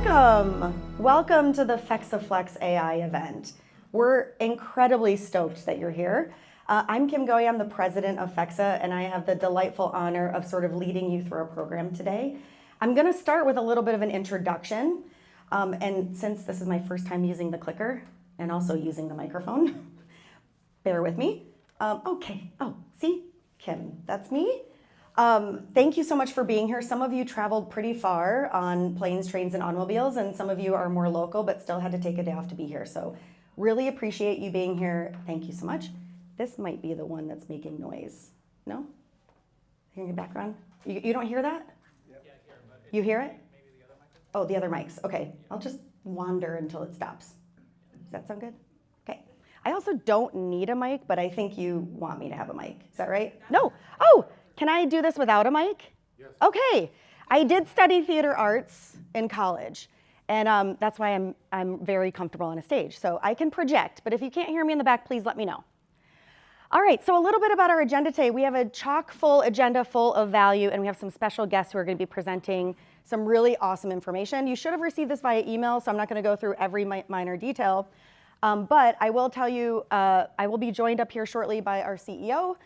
Welcome! Welcome to the Fexa Flex AI event. We're incredibly stoked that you're here. I'm Kim Goei, I'm the president of Fexa, and I have the delightful honor of sort of leading you through our program today. I'm gonna start with a little bit of an introduction, and since this is my first time using the clicker and also using the microphone, bear with me. Okay, oh, see? Kim, that's me. Thank you so much for being here. Some of you traveled pretty far on planes, trains, and automobiles, and some of you are more local but still had to take a day off to be here. So really appreciate you being here. Thank you so much. This might be the one that's making noise. No? Hearing your background? You don't hear that? Yep. Yeah, I hear it. You hear it? Maybe the other mic? Oh, the other mics. Okay. I'll just wander until it stops. Does that sound good? Okay. I also don't need a mic, but I think you want me to have a mic. Is that right? No. Oh! Can I do this without a mic? Yes. Okay. I did study theater arts in college, and that's why I'm very comfortable on a stage. So I can project, but if you can't hear me in the back, please let me know. All right, so a little bit about our agenda today. We have a chock-full agenda full of value, and we have some special guests who are going to be presenting some really awesome information. You should have received this via email, so I'm not going to go through every minor detail, but I will tell you, I will be joined up here shortly by our CEO,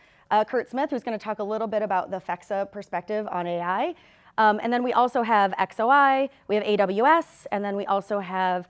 Kurt Smith, who's going to talk a little bit about the Fexa perspective on AI. And then we also have XOI, we have AWS, and then we also have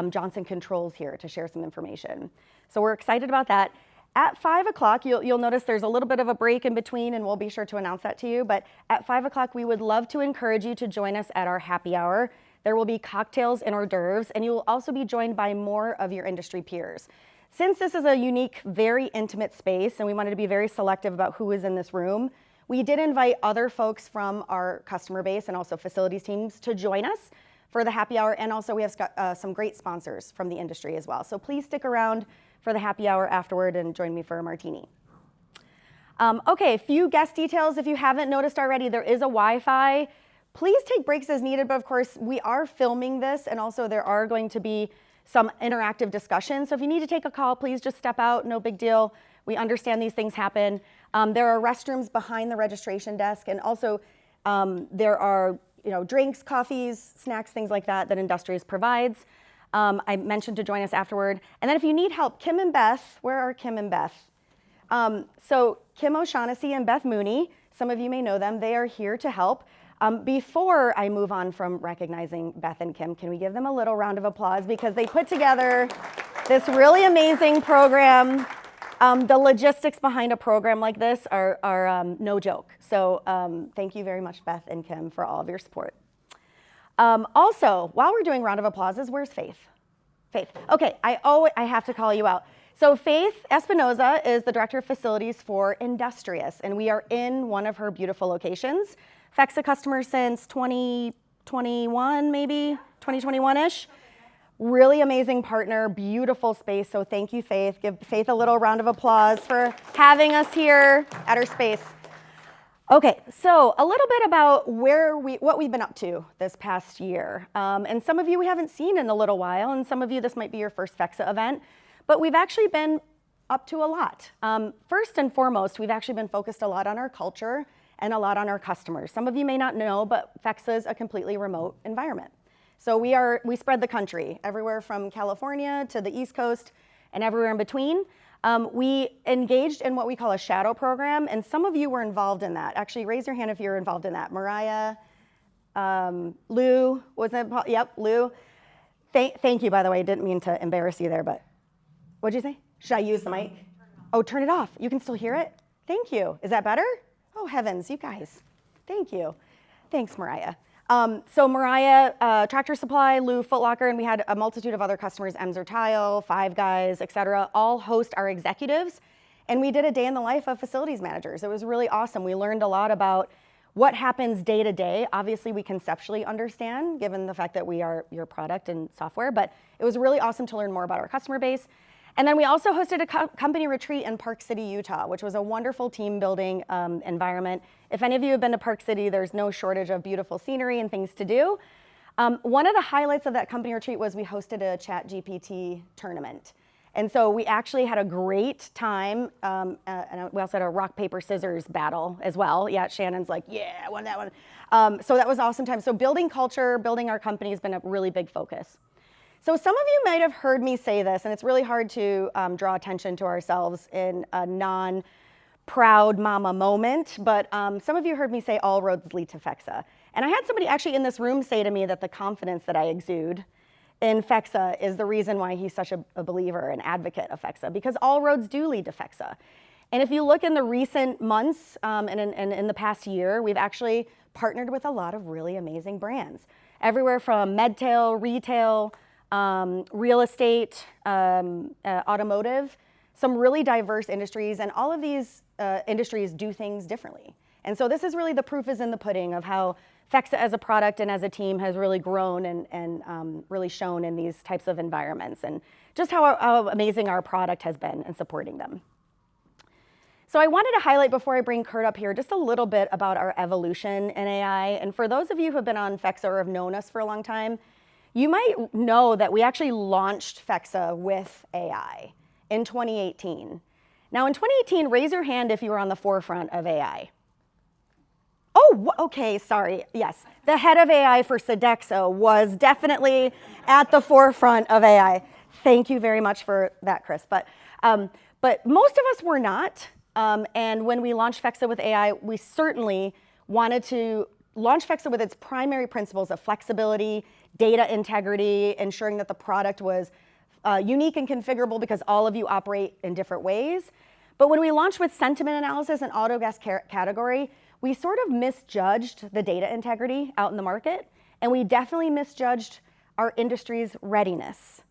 Johnson Controls here to share some information. So we're excited about that. At 5 o'clock, you'll notice there's a little bit of a break in between, and we'll be sure to announce that to you. But at 5 o'clock, we would love to encourage you to join us at our happy hour. There will be cocktails and hors d'oeuvres, and you will also be joined by more of your industry peers. Since this is a unique, very intimate space, and we wanted to be very selective about who is in this room, we did invite other folks from our customer base and also facilities teams to join us for the happy hour, and also we have some great sponsors from the industry as well. So please stick around for the happy hour afterward and join me for a martini. Okay, a few guest details. If you haven't noticed already, there is a Wi-Fi. Please take breaks as needed, but of course, we are filming this, and also there are going to be some interactive discussion. So if you need to take a call, please just step out, no big deal. We understand these things happen. There are restrooms behind the registration desk, and also there are drinks, coffees, snacks, things like that that Industrious provides. I mentioned to join us afterward. And then if you need help, Kim and Beth, where are Kim and Beth? So Kim O'Shaughnessy and Beth Mooney, some of you may know them, they are here to help. Before I move on from recognizing Beth and Kim, can we give them a little round of applause because they put together this really amazing program. The logistics behind a program like this are no joke. So thank you very much, Beth and Kim, for all of your support. Also, while we're doing round of applauses, where's Faith? Faith. Okay, I have to call you out. So Faith Espinoza is the Director of Facilities for Industrious, and we are in one of her beautiful locations. Fexa customer since 2021, maybe 2021-ish. Really amazing partner, beautiful space. So thank you, Faith. Give Faith a little round of applause for having us here at her space. Okay, so a little bit about what we've been up to this past year. And some of you we haven't seen in a little while, and some of you this might be your first Fexa event, but we've actually been up to a lot. First and foremost, we've actually been focused a lot on our culture and a lot on our customers. Some of you may not know, but Fexa is a completely remote environment. So we spread the country, everywhere from California to the East Coast and everywhere in between. We engaged in what we call a shadow program, and some of you were involved in that. Actually, raise your hand if you're involved in that. Mariah, Lou, wasn't it? Yep, Lou. Thank you, by the way. I didn't mean to embarrass you there, but what'd you say? Should I use the mic? Oh, turn it off. You can still hear it? Thank you. Is that better? Oh, heavens, you guys. Thank you. Thanks, Mariah. So Mariah, Tractor Supply, Lou, Foot Locker, and we had a multitude of other customers, Emser Tile, Five Guys, et cetera, all host our executives. And we did a day in the life of facilities managers. It was really awesome. We learned a lot about what happens day to day. Obviously, we conceptually understand, given the fact that we are your product and software, but it was really awesome to learn more about our customer base. And then we also hosted a company retreat in Park City, Utah, which was a wonderful team building environment. If any of you have been to Park City, there's no shortage of beautiful scenery and things to do. One of the highlights of that company retreat was we hosted a ChatGPT tournament. And so we actually had a great time, and we also had a rock, paper, scissors battle as well. Yeah, Shannon's like, yeah, I won that one. So that was awesome time. So building culture, building our company has been a really big focus. So some of you might have heard me say this, and it's really hard to draw attention to ourselves in a non-proud mama moment, but some of you heard me say all roads lead to Fexa. And I had somebody actually in this room say to me that the confidence that I exude in Fexa is the reason why he's such a believer and advocate of Fexa, because all roads do lead to Fexa. And if you look in the recent months and in the past year, we've actually partnered with a lot of really amazing brands. Everywhere from medtail, retail, real estate, automotive, some really diverse industries, and all of these industries do things differently. And so this is really the proof is in the pudding of how Fexa as a product and as a team has really grown and really shown in these types of environments, and just how amazing our product has been in supporting them. So I wanted to highlight before I bring Kurt up here just a little bit about our evolution in AI. And for those of you who have been on Fexa or have known us for a long time, you might know that we actually launched Fexa with AI in 2018. Now in 2018, raise your hand if you were on the forefront of AI. Oh, okay, sorry, yes. The head of AI for Sodexo was definitely at the forefront of AI. Thank you very much for that, Chris. But most of us were not. And when we launched Fexa with AI, we certainly wanted to launch Fexa with its primary principles of flexibility, data integrity, ensuring that the product was unique and configurable because all of you operate in different ways. But when we launched with sentiment analysis and auto gas category, we sort of misjudged the data integrity out in the market, and we definitely misjudged our industry's readiness.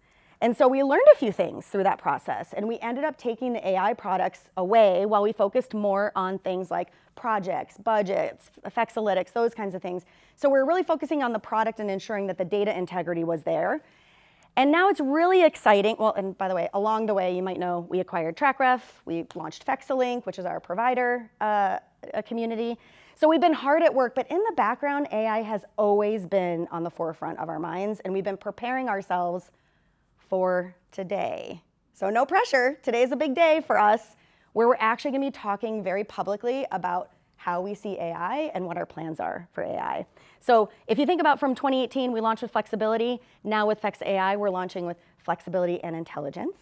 And so we learned a few things through that process, and we ended up taking the AI products away while we focused more on things like projects, budgets, Fexalytics, those kinds of things. So we're really focusing on the product and ensuring that the data integrity was there. And now it's really exciting. Well, and by the way, along the way, you might know we acquired TrackRef, we launched FexaLink, which is our provider community. So we've been hard at work, but in the background, AI has always been on the forefront of our minds, and we've been preparing ourselves for today. So no pressure, today's a big day for us, where we're actually gonna be talking very publicly about how we see AI and what our plans are for AI. So if you think about from 2018, we launched with flexibility. Now with Fexa AI, we're launching with flexibility and intelligence.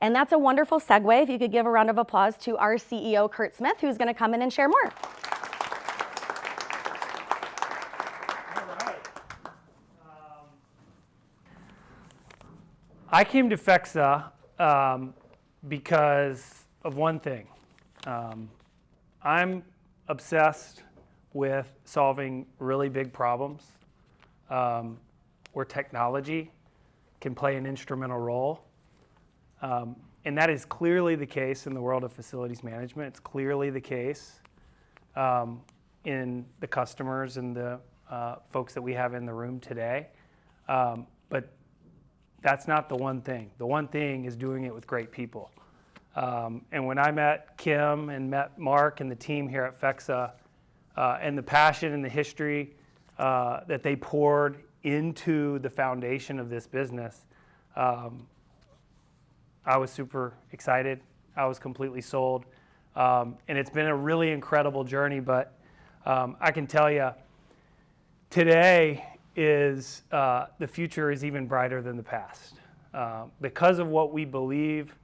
And that's a wonderful segue. If you could give a round of applause to our CEO, Kurt Smith, who's gonna come in and share more. I came to Fexa because of one thing. I'm obsessed with solving really big problems where technology can play an instrumental role. And that is clearly the case in the world of facilities management. It's clearly the case in the customers and the folks that we have in the room today. But that's not the one thing. The one thing is doing it with great people. And when I met Kim and met Mark and the team here at Fexa, and the passion and the history that they poured into the foundation of this business, I was super excited. I was completely sold. And it's been a really incredible journey, but I can tell you, today is the future is even brighter than the past. Because of what we believe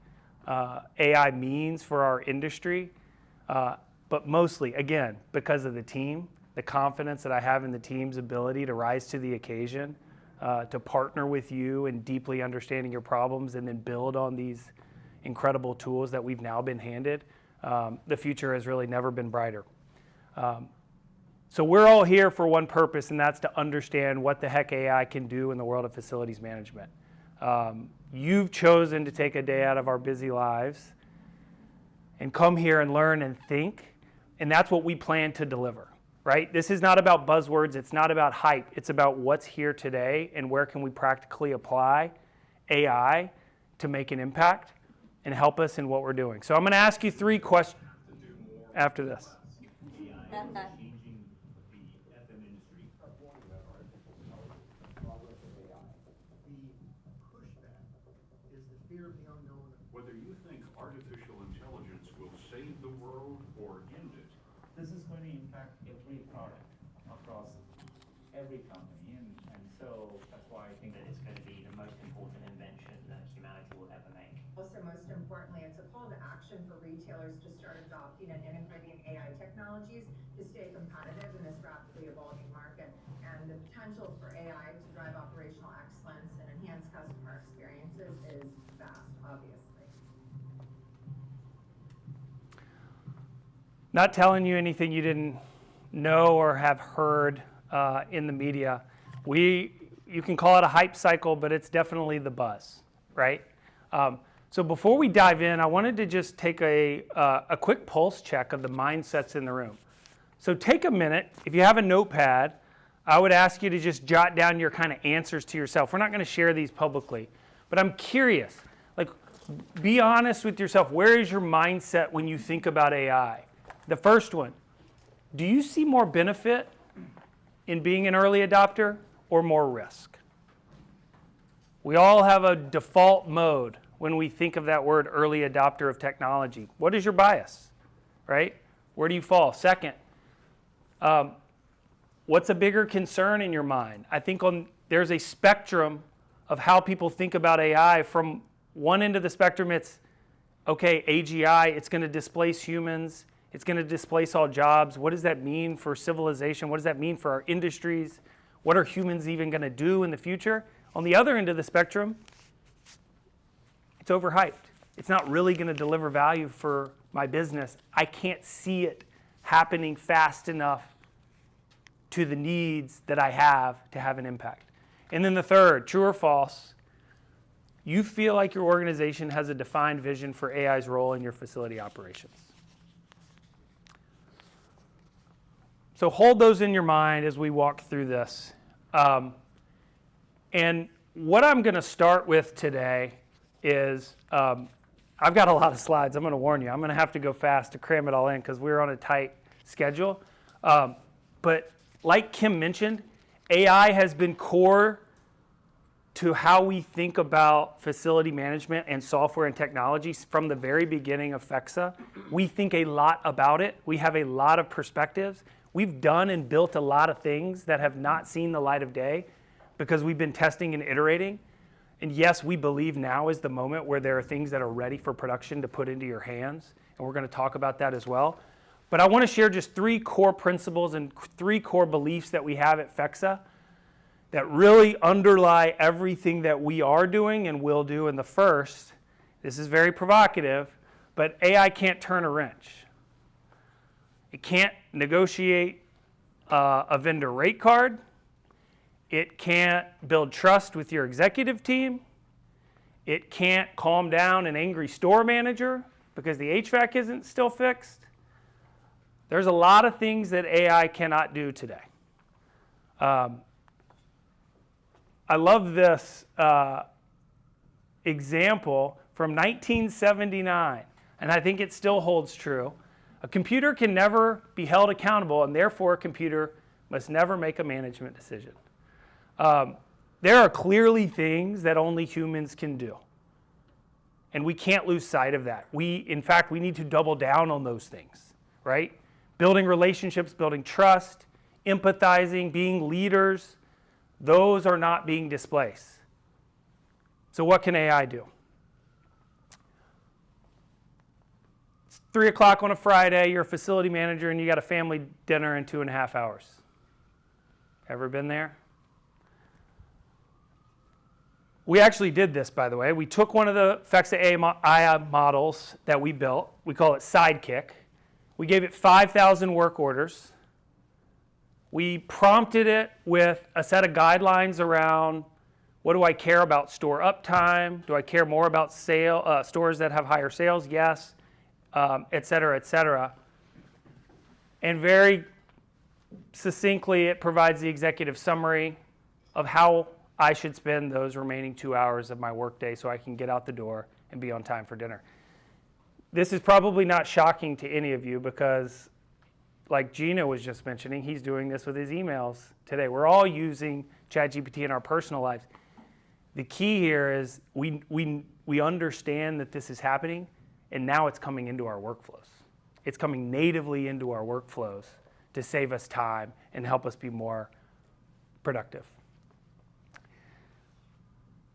AI means for our industry, but mostly, again, because of the team, the confidence that I have in the team's ability to rise to the occasion, to partner with you in deeply understanding your problems and then build on these incredible tools that we've now been handed. The future has really never been brighter. So we're all here for one purpose, and that's to understand what the heck AI can do in the world of facilities management. You've chosen to take a day out of our busy lives and come here and learn and think, and that's what we plan to deliver, right? This is not about buzzwords, it's not about hype, it's about what's here today and where can we practically apply AI to make an impact and help us in what we're doing. So I'm gonna ask you 3 questions after this. Fear of the unknown every company, and so that's why I think that it's going to be the most important invention that humanity will ever make. Also, most importantly, it's a call to action for retailers to start adopting and integrating AI technologies to stay competitive in this rapidly evolving market. And the potential for AI to drive operational excellence and enhance customer experiences is vast, obviously. Not telling you anything you didn't know or have heard in the media. You can call it a hype cycle, but it's definitely the buzz, right? So before we dive in, I wanted to just take a quick pulse check of the mindsets in the room. So take a minute. If you have a notepad, I would ask you to just jot down your kind of answers to yourself. We're not going to share these publicly, but I'm curious. Like, be honest with yourself. Where is your mindset when you think about AI? The first one, do you see more benefit in being an early adopter or more risk? We all have a default mode when we think of that word early adopter of technology. What is your bias, right? Where do you fall? Second, what's a bigger concern in your mind? I think there's a spectrum of how people think about AI. From one end of the spectrum, it's, okay, AGI, it's going to displace humans. It's going to displace all jobs. What does that mean for civilization? What does that mean for our industries? What are humans even going to do in the future? On the other end of the spectrum, it's overhyped. It's not really going to deliver value for my business. I can't see it happening fast enough to the needs that I have to have an impact. And then the third, true or false, you feel like your organization has a defined vision for AI's role in your facility operations. So hold those in your mind as we walk through this. And what I'm going to start with today is, I've got a lot of slides. I'm going to warn you. I'm going to have to go fast to cram it all in because we're on a tight schedule. But like Kim mentioned, AI has been core to how we think about facility management and software and technology from the very beginning of Fexa. We think a lot about it. We have a lot of perspectives. We've done and built a lot of things that have not seen the light of day because we've been testing and iterating. And yes, we believe now is the moment where there are things that are ready for production to put into your hands. And we're going to talk about that as well. But I want to share just 3 core principles and 3 core beliefs that we have at Fexa that really underlie everything that we are doing and will do. And the first, this is very provocative, but AI can't turn a wrench. It can't negotiate a vendor rate card. It can't build trust with your executive team. It can't calm down an angry store manager because the HVAC isn't still fixed. There's a lot of things that AI cannot do today. I love this example from 1979, and I think it still holds true. A computer can never be held accountable, and therefore a computer must never make a management decision. There are clearly things that only humans can do, and we can't lose sight of that. In fact, we need to double down on those things, right? Building relationships, building trust, empathizing, being leaders, those are not being displaced. So what can AI do? 3 o'clock on a Friday, you're a facility manager and you got a family dinner in 2.5 hours. Ever been there? We actually did this, by the way. We took one of the Fexa AI models that we built. We call it Sidekick. We gave it 5,000 work orders. We prompted it with a set of guidelines around what do I care about store uptime? Do I care more about stores that have higher sales? Yes. Et cetera, et cetera. And very succinctly, it provides the executive summary of how I should spend those remaining 2 hours of my workday so I can get out the door and be on time for dinner. This is probably not shocking to any of you because, like Gina was just mentioning, he's doing this with his emails today. We're all using ChatGPT in our personal lives. The key here is we understand that this is happening, and now it's coming into our workflows. It's coming natively into our workflows to save us time and help us be more productive.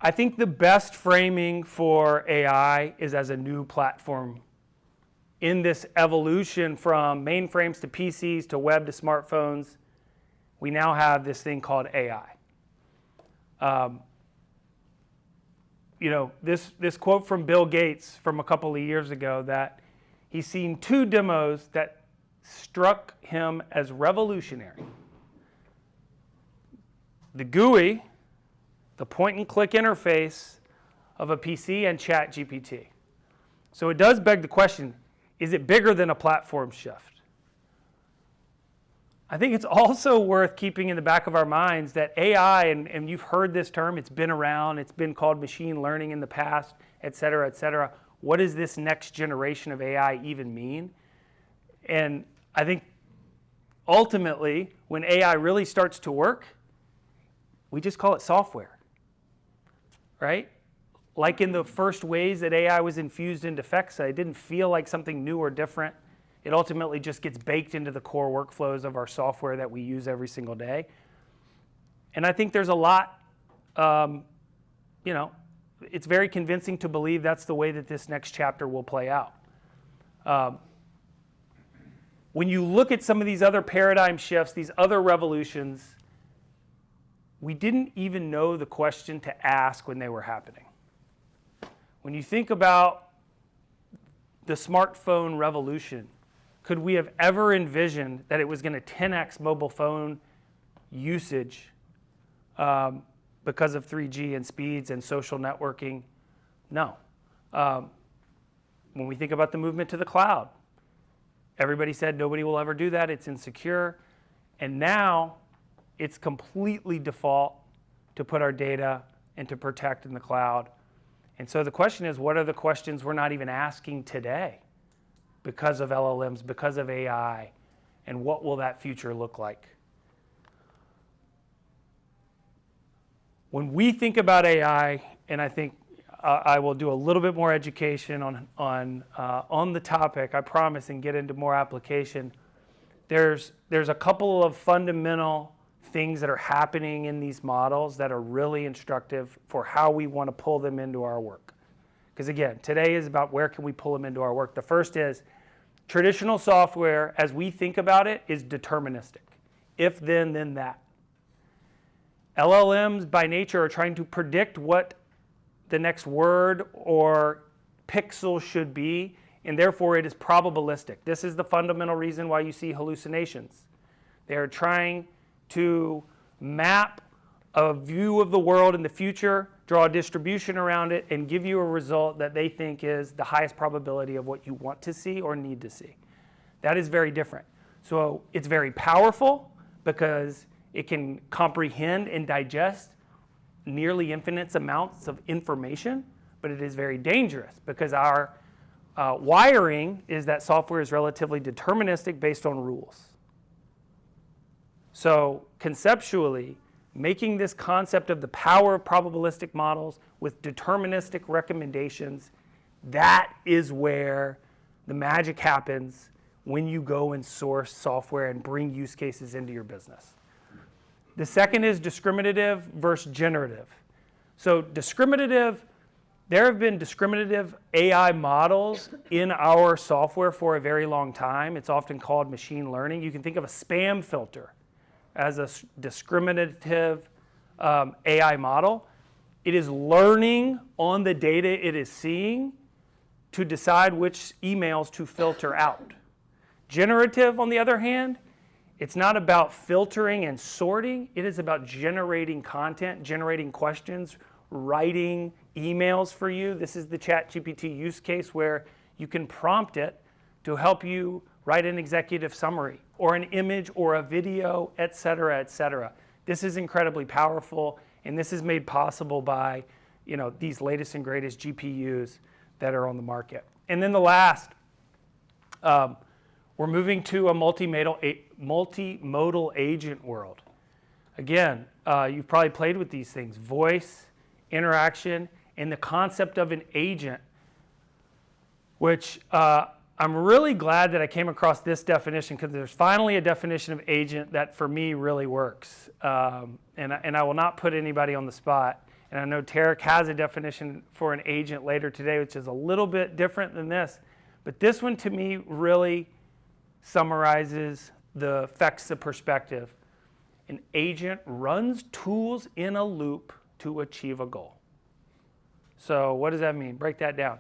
I think the best framing for AI is as a new platform in this evolution from mainframes to PCs to web to smartphones. We now have this thing called AI. This quote from Bill Gates from a couple of years ago, that he's seen 2 demos that struck him as revolutionary. The GUI, the point and click interface of a PC, and ChatGPT. So it does beg the question, is it bigger than a platform shift? I think it's also worth keeping in the back of our minds that AI, and you've heard this term, it's been around, it's been called machine learning in the past, et cetera, et cetera. What does this next generation of AI even mean? And I think ultimately, when AI really starts to work, we just call it software, right? Like in the first ways that AI was infused into Fexa, it didn't feel like something new or different. It ultimately just gets baked into the core workflows of our software that we use every single day. And I think there's a lot, it's very convincing to believe that's the way that this next chapter will play out. When you look at some of these other paradigm shifts, these other revolutions, we didn't even know the question to ask when they were happening. When you think about the smartphone revolution, could we have ever envisioned that it was going to 10x mobile phone usage because of 3G and speeds and social networking? No. When we think about the movement to the cloud, everybody said nobody will ever do that, it's insecure. And now it's completely default to put our data and to protect in the cloud. And so the question is, what are the questions we're not even asking today because of LLMs, because of AI, and what will that future look like? When we think about AI, and I think I will do a little bit more education on the topic, I promise, and get into more application. There's a couple of fundamental things that are happening in these models that are really instructive for how we want to pull them into our work. Because again, today is about where can we pull them into our work. The first is traditional software, as we think about it, is deterministic. If then that. LLMs by nature are trying to predict what the next word or pixel should be, and therefore it is probabilistic. This is the fundamental reason why you see hallucinations. They are trying to map a view of the world in the future, draw a distribution around it, and give you a result that they think is the highest probability of what you want to see or need to see. That is very different. So it's very powerful because it can comprehend and digest nearly infinite amounts of information, but it is very dangerous because our wiring is that software is relatively deterministic based on rules. So conceptually, making this concept of the power of probabilistic models with deterministic recommendations, that is where the magic happens when you go and source software and bring use cases into your business. The second is discriminative versus generative. So discriminative, there have been discriminative AI models in our software for a very long time. It's often called machine learning. You can think of a spam filter as a discriminative AI model. It is learning on the data it is seeing to decide which emails to filter out. Generative, on the other hand, it's not about filtering and sorting. It is about generating content, generating questions, writing emails for you. This is the ChatGPT use case where you can prompt it to help you write an executive summary or an image or a video, et cetera, et cetera. This is incredibly powerful, and this is made possible by these latest and greatest GPUs that are on the market. And then the last, we're moving to a multimodal agent world. Again, you've probably played with these things: voice, interaction, and the concept of an agent, which I'm really glad that I came across this definition because there's finally a definition of agent that for me really works. And I will not put anybody on the spot. And I know Tarek has a definition for an agent later today, which is a little bit different than this. But this one to me really summarizes the Fexa perspective. An agent runs tools in a loop to achieve a goal. So what does that mean? Break that down.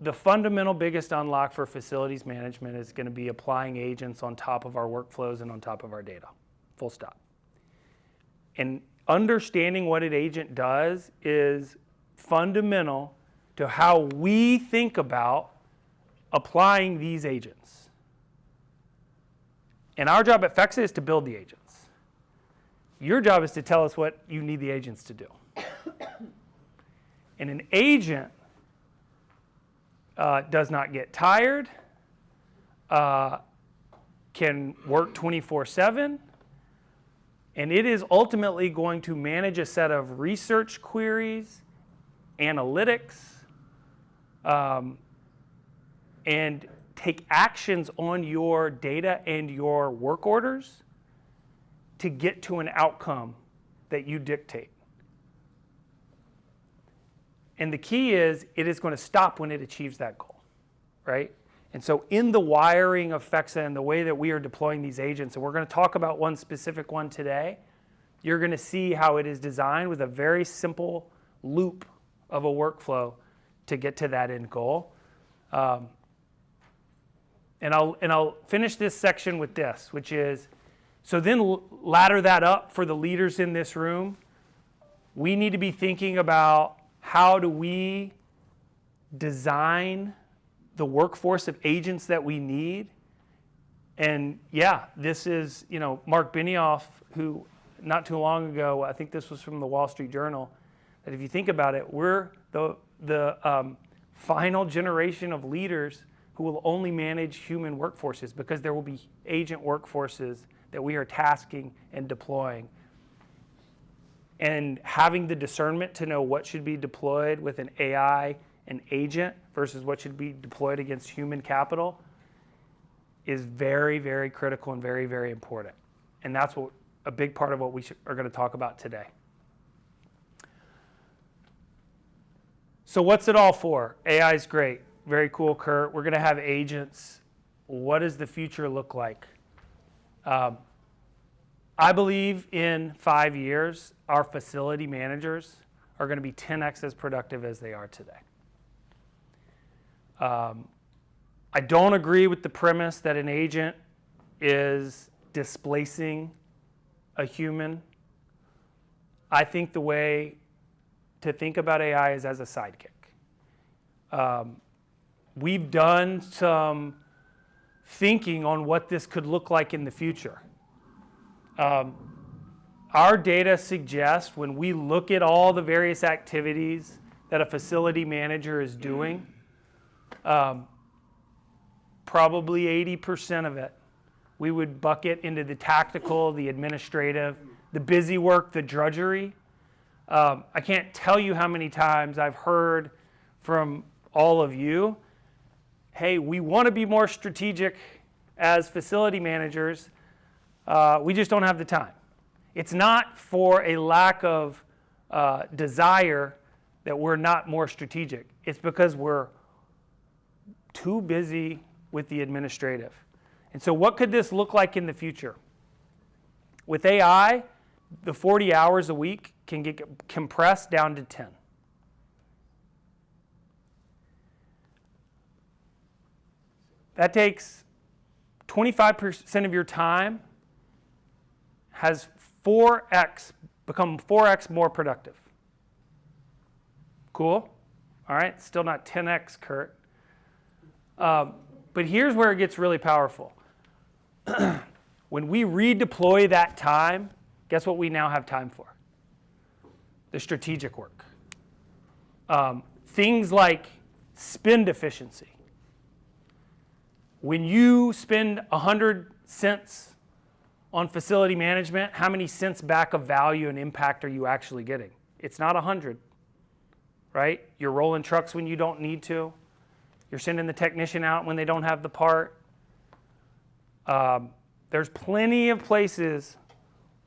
The fundamental biggest unlock for facilities management is going to be applying agents on top of our workflows and on top of our data. Full stop. And understanding what an agent does is fundamental to how we think about applying these agents. And our job at Fexa is to build the agents. Your job is to tell us what you need the agents to do. And an agent does not get tired, can work 24/7, and it is ultimately going to manage a set of research queries, analytics, and take actions on your data and your work orders to get to an outcome that you dictate. And the key is, it is going to stop when it achieves that goal, right? And so in the wiring of Fexa and the way that we are deploying these agents, and we're going to talk about one specific one today, you're going to see how it is designed with a very simple loop of a workflow to get to that end goal. And I'll finish this section with this, which is, so then ladder that up for the leaders in this room. We need to be thinking about how do we design the workforce of agents that we need? And yeah, this is, Mark Benioff, who not too long ago, I think this was from the Wall Street Journal, that if you think about it, we're the final generation of leaders who will only manage human workforces because there will be agent workforces that we are tasking and deploying. And having the discernment to know what should be deployed with an AI, an agent, versus what should be deployed against human capital is very, very critical and very, very important. And that's a big part of what we are going to talk about today. So what's it all for? AI is great. Very cool, Kurt. We're going to have agents. What does the future look like? I believe in 5 years, our facility managers are going to be 10x as productive as they are today. I don't agree with the premise that an agent is displacing a human. I think the way to think about AI is as a sidekick. We've done some thinking on what this could look like in the future. Our data suggests when we look at all the various activities that a facility manager is doing, probably 80% of it we would bucket into the tactical, the administrative, the busy work, the drudgery. I can't tell you how many times I've heard from all of you, hey, we want to be more strategic as facility managers. We just don't have the time. It's not for a lack of desire that we're not more strategic. It's because we're too busy with the administrative. And so what could this look like in the future? With AI, the 40 hours a week can get compressed down to 10. That takes 25% of your time, has become 4x more productive. Cool? All right, still not 10x, Kurt. But here's where it gets really powerful. When we redeploy that time, guess what we now have time for? The strategic work. Things like spend efficiency. When you spend 100 cents on facility management, how many cents back of value and impact are you actually getting? It's not 100, right? You're rolling trucks when you don't need to. You're sending the technician out when they don't have the part. There's plenty of places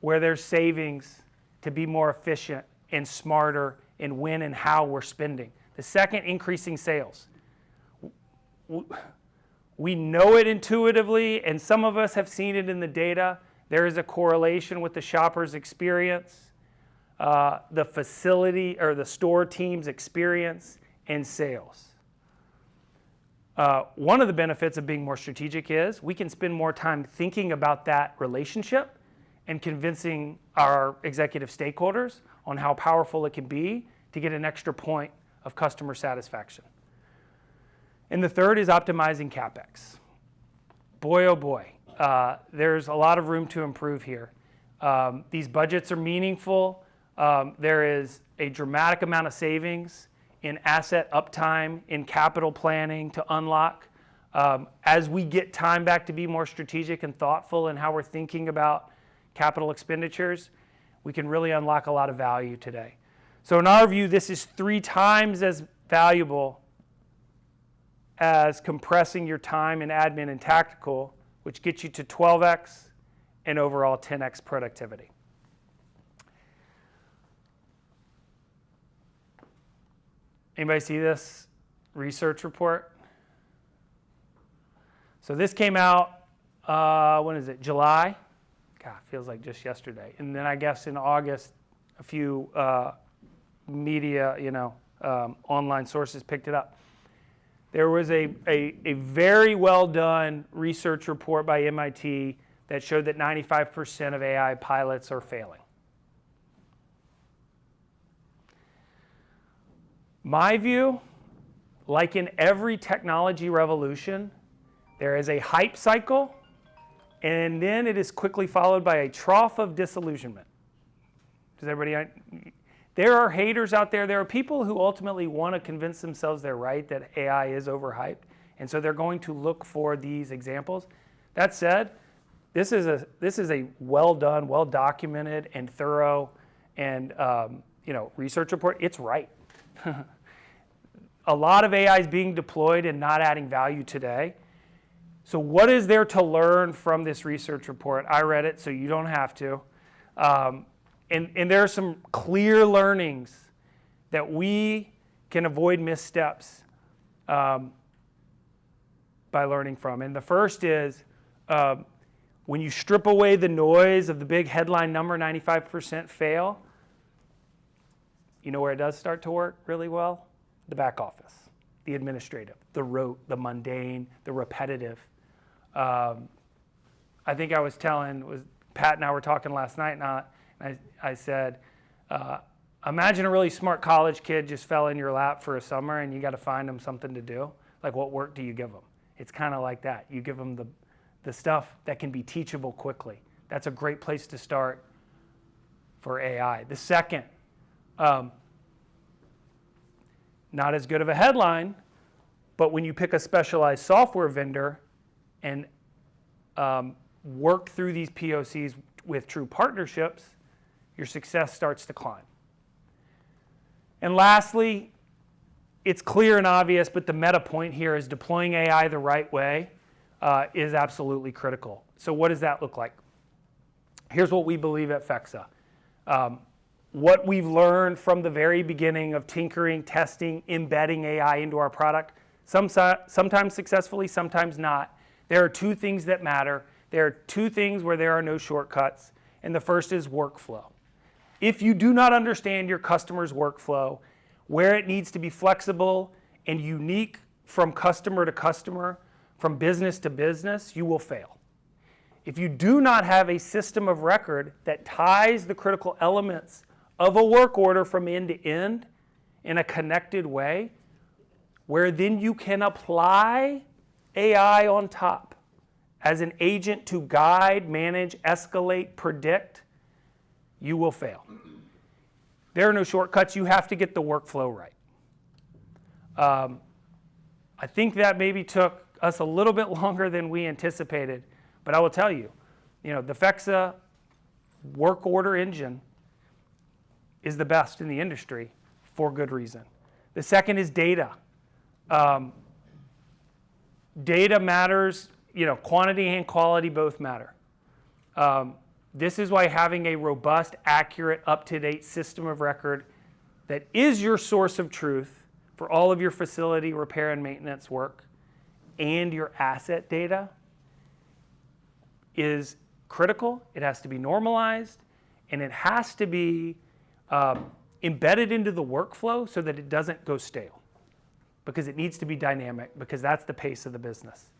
where there's savings to be more efficient and smarter in when and how we're spending. The second, increasing sales. We know it intuitively, and some of us have seen it in the data. There is a correlation with the shopper's experience, the facility or the store team's experience, and sales. One of the benefits of being more strategic is we can spend more time thinking about that relationship and convincing our executive stakeholders on how powerful it can be to get an extra point of customer satisfaction. And the third is optimizing CapEx. Boy, oh boy, there's a lot of room to improve here. These budgets are meaningful. There is a dramatic amount of savings in asset uptime, in capital planning to unlock. As we get time back to be more strategic and thoughtful in how we're thinking about capital expenditures, we can really unlock a lot of value today. So in our view, this is 3 times as valuable as compressing your time in admin and tactical, which gets you to 12x and overall 10x productivity. Anybody see this research report? So this came out, when is it, July? God, feels like just yesterday. And then I guess in August, a few media, online sources picked it up. There was a very well done research report by MIT that showed that 95% of AI pilots are failing. My view, like in every technology revolution, there is a hype cycle, and then it is quickly followed by a trough of disillusionment. Does everybody? There are haters out there. There are people who ultimately want to convince themselves they're right, that AI is overhyped, and so they're going to look for these examples. That said, this is a well done, well documented, and thorough, and research report. It's right. A lot of AI is being deployed and not adding value today. So what is there to learn from this research report? I read it, so you don't have to. And there are some clear learnings that we can avoid missteps by learning from. And the first is when you strip away the noise of the big headline number, 95% fail, you know where it does start to work really well? The back office, the administrative, the rote, the mundane, the repetitive. I think I was Pat and I were talking last night, and I said, imagine a really smart college kid just fell in your lap for a summer and you got to find them something to do. Like, what work do you give them? It's kind of like that. You give them the stuff that can be teachable quickly. That's a great place to start for AI. The second, not as good of a headline, but when you pick a specialized software vendor and work through these POCs with true partnerships, your success starts to climb. And lastly, it's clear and obvious, but the meta point here is deploying AI the right way is absolutely critical. So what does that look like? Here's what we believe at Fexa. What we've learned from the very beginning of tinkering, testing, embedding AI into our product, sometimes successfully, sometimes not. There are 2 things that matter. There are 2 things where there are no shortcuts, and the first is workflow. If you do not understand your customer's workflow, where it needs to be flexible and unique from customer to customer, from business to business, you will fail. If you do not have a system of record that ties the critical elements of a work order from end to end in a connected way, where then you can apply AI on top as an agent to guide, manage, escalate, predict, you will fail. There are no shortcuts. You have to get the workflow right. I think that maybe took us a little bit longer than we anticipated, but I will tell you, the Fexa work order engine is the best in the industry for good reason. The second is data. Data matters, quantity and quality both matter. This is why having a robust, accurate, up-to-date system of record that is your source of truth for all of your facility repair and maintenance work and your asset data is critical. It has to be normalized, and it has to be embedded into the workflow so that it doesn't go stale, because it needs to be dynamic, because that's the pace of the business.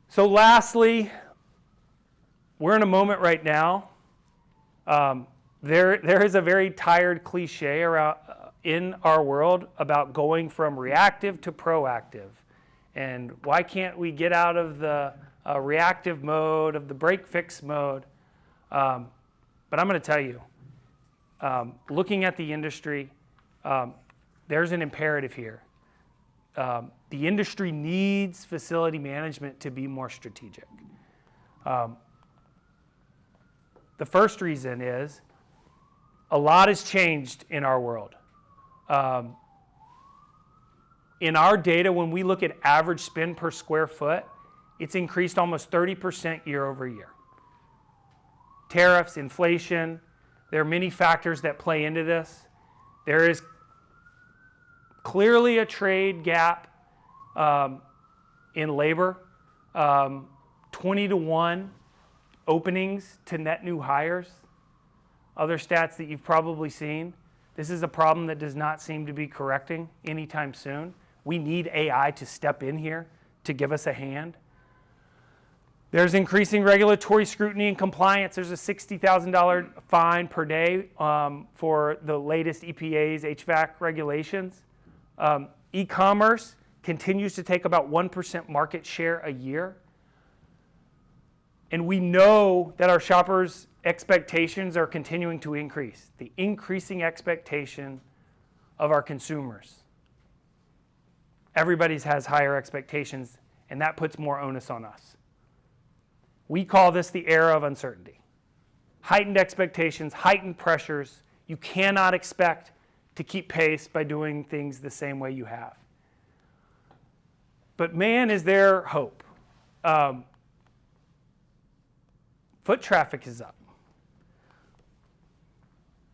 So lastly, we're in a moment right now. There is a very tired cliche around in our world about going from reactive to proactive. And why can't we get out of the reactive mode, of the break-fix mode? But I'm going to tell you, looking at the industry, there's an imperative here. The industry needs facility management to be more strategic. The first reason is a lot has changed in our world. In our data, when we look at average spend per square foot, it's increased almost 30% year over year. Tariffs, inflation, there are many factors that play into this. There is clearly a trade gap in labor, 20-to-1 openings to net new hires. Other stats that you've probably seen. This is a problem that does not seem to be correcting anytime soon. We need AI to step in here to give us a hand. There's increasing regulatory scrutiny and compliance. There's a $60,000 fine per day for the latest EPA's HVAC regulations. E-commerce continues to take about 1% market share a year. And we know that our shoppers' expectations are continuing to increase. The increasing expectation of our consumers. Everybody has higher expectations, and that puts more onus on us. We call this the era of uncertainty. Heightened expectations, heightened pressures. You cannot expect to keep pace by doing things the same way you have. But man, is there hope. Foot traffic is up.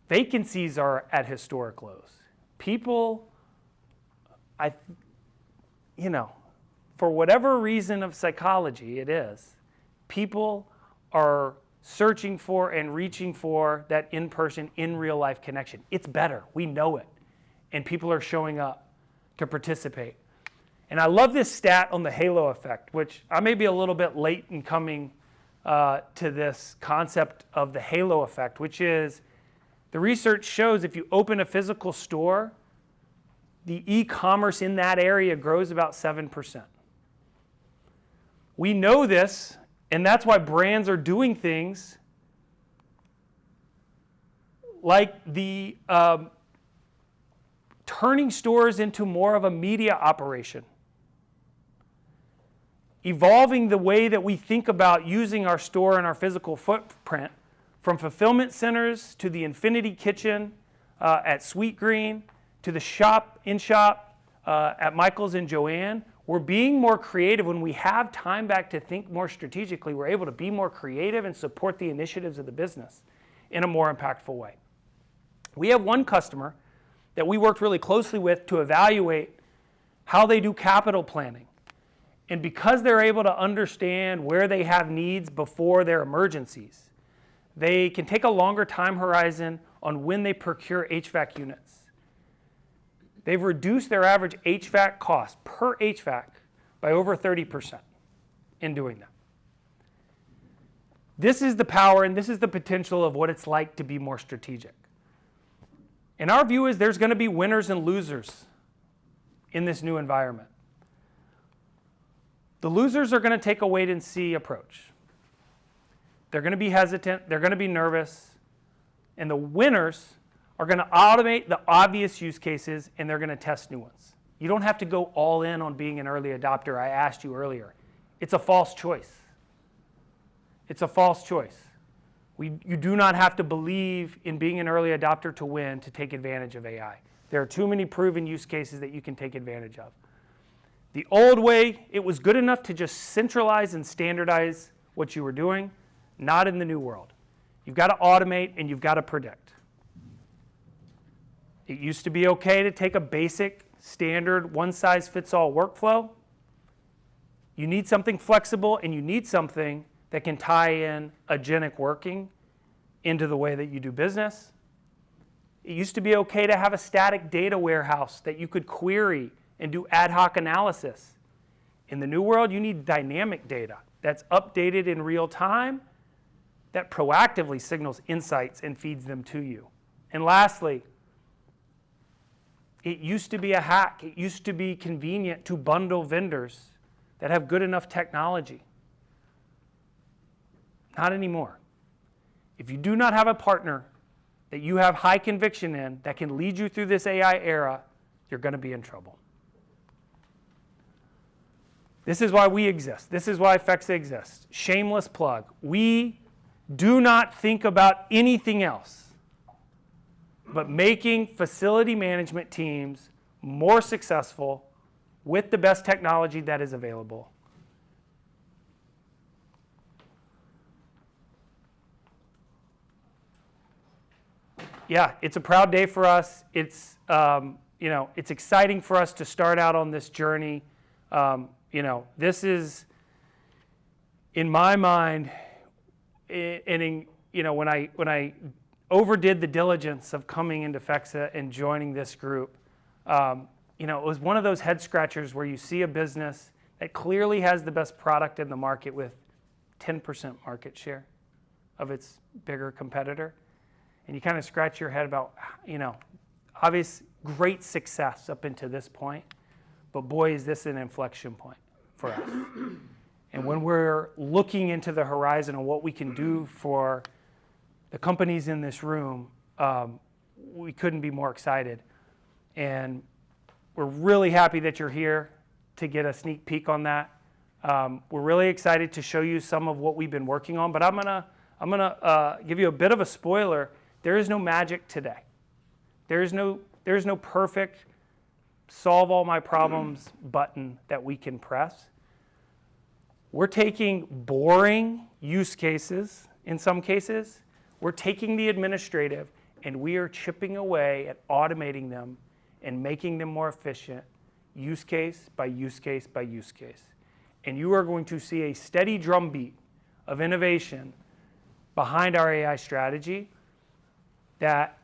Vacancies are at historic lows. People, for whatever reason of psychology it is, people are searching for and reaching for that in-person, in real life connection. It's better, we know it. And people are showing up to participate. And I love this stat on the halo effect, which I may be a little bit late in coming to this concept of the halo effect, which is the research shows if you open a physical store, the e-commerce in that area grows about 7%. We know this, and that's why brands are doing things like the turning stores into more of a media operation. Evolving the way that we think about using our store and our physical footprint, from fulfillment centers to the Infinity Kitchen at Sweet Green to the in-shop at Michael's and Joanne. We're being more creative. When we have time back to think more strategically, we're able to be more creative and support the initiatives of the business in a more impactful way. We have one customer that we worked really closely with to evaluate how they do capital planning. And because they're able to understand where they have needs before their emergencies, they can take a longer time horizon on when they procure HVAC units. They've reduced their average HVAC cost per HVAC by over 30% in doing that. This is the power and this is the potential of what it's like to be more strategic. And our view is there's going to be winners and losers in this new environment. The losers are going to take a wait and see approach. They're going to be hesitant, they're going to be nervous, and the winners are going to automate the obvious use cases and they're going to test new ones. You don't have to go all in on being an early adopter. I asked you earlier. It's a false choice. It's a false choice. You do not have to believe in being an early adopter to win, to take advantage of AI. There are too many proven use cases that you can take advantage of. The old way, it was good enough to just centralize and standardize what you were doing, not in the new world. You've got to automate and you've got to predict. It used to be okay to take a basic, standard, one-size-fits-all workflow. You need something flexible and you need something that can tie in agentic working into the way that you do business. It used to be okay to have a static data warehouse that you could query and do ad hoc analysis. In the new world, you need dynamic data that's updated in real time, that proactively signals insights and feeds them to you. And lastly, it used to be a hack. It used to be convenient to bundle vendors that have good enough technology. Not anymore. If you do not have a partner that you have high conviction in that can lead you through this AI era, you're going to be in trouble. This is why we exist. This is why Fexa exists. Shameless plug. We do not think about anything else but making facility management teams more successful with the best technology that is available. Yeah, it's a proud day for us. It's it's exciting for us to start out on this journey. This is, in my mind, when I overdid the diligence of coming into Fexa and joining this group, it was one of those head scratchers where you see a business that clearly has the best product in the market with 10% market share of its bigger competitor. And you kind of scratch your head about, obvious great success up until this point, but boy, is this an inflection point for us. And when we're looking into the horizon on what we can do for the companies in this room, we couldn't be more excited. And we're really happy that you're here to get a sneak peek on that. We're really excited to show you some of what we've been working on, but I'm gonna give you a bit of a spoiler. There is no magic today. There is no perfect solve all my problems button that we can press. We're taking boring use cases, in some cases, we're taking the administrative and we are chipping away at automating them and making them more efficient, use case by use case by use case. And you are going to see a steady drumbeat of innovation behind our AI strategy that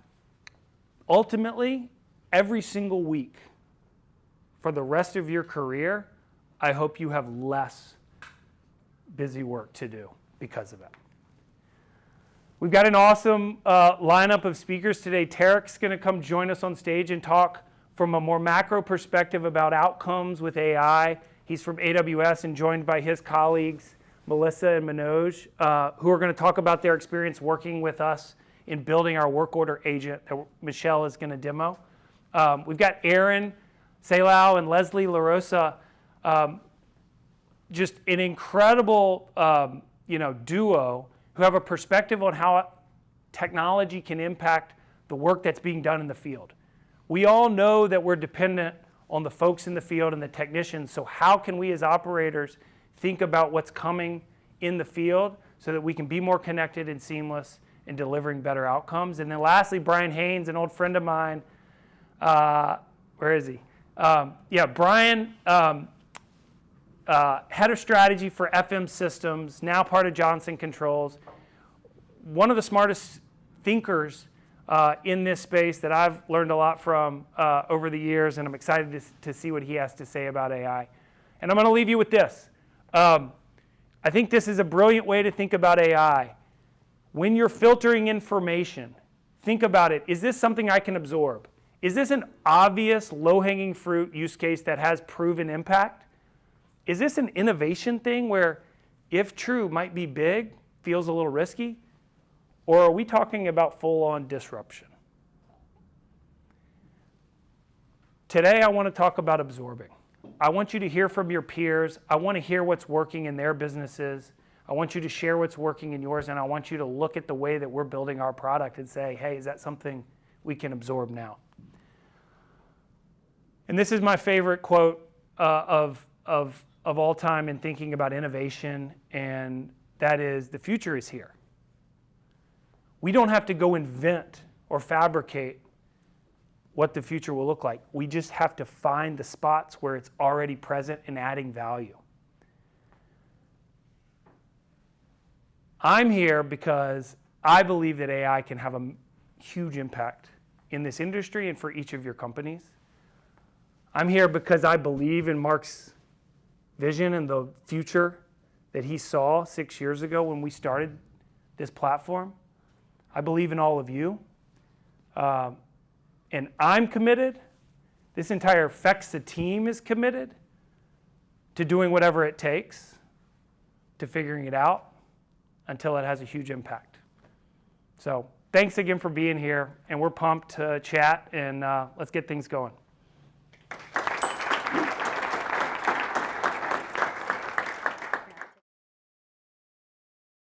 ultimately, every single week for the rest of your career, I hope you have less busy work to do because of it. We've got an awesome lineup of speakers today. Tarek's going to come join us on stage and talk from a more macro perspective about outcomes with AI. He's from AWS and joined by his colleagues, Melissa and Manoj, who are going to talk about their experience working with us in building our work order agent that Michelle is going to demo. We've got Aaron Salau and Leslie LaRosa, just an incredible duo who have a perspective on how technology can impact the work that's being done in the field. We all know that we're dependent on the folks in the field and the technicians, so how can we as operators think about what's coming in the field so that we can be more connected and seamless in delivering better outcomes? And then lastly, Brian Haynes, an old friend of mine. Where is he? Brian, head of strategy for FM Systems, now part of Johnson Controls. One of the smartest thinkers in this space that I've learned a lot from over the years, and I'm excited to see what he has to say about AI. And I'm going to leave you with this. I think this is a brilliant way to think about AI. When you're filtering information, think about it. Is this something I can absorb? Is this an obvious low-hanging fruit use case that has proven impact? Is this an innovation thing where, if true, might be big, feels a little risky? Or are we talking about full-on disruption? Today, I want to talk about absorbing. I want you to hear from your peers. I want to hear what's working in their businesses. I want you to share what's working in yours, and I want you to look at the way that we're building our product and say, hey, is that something we can absorb now? And this is my favorite quote of all time in thinking about innovation, and that is, the future is here. We don't have to go invent or fabricate what the future will look like. We just have to find the spots where it's already present and adding value. I'm here because I believe that AI can have a huge impact in this industry and for each of your companies. I'm here because I believe in Mark's vision and the future that he saw 6 years ago when we started this platform. I believe in all of you. And I'm committed. This entire Fexa team is committed to doing whatever it takes to figuring it out until it has a huge impact. So thanks again for being here, and we're pumped to chat, and let's get things going.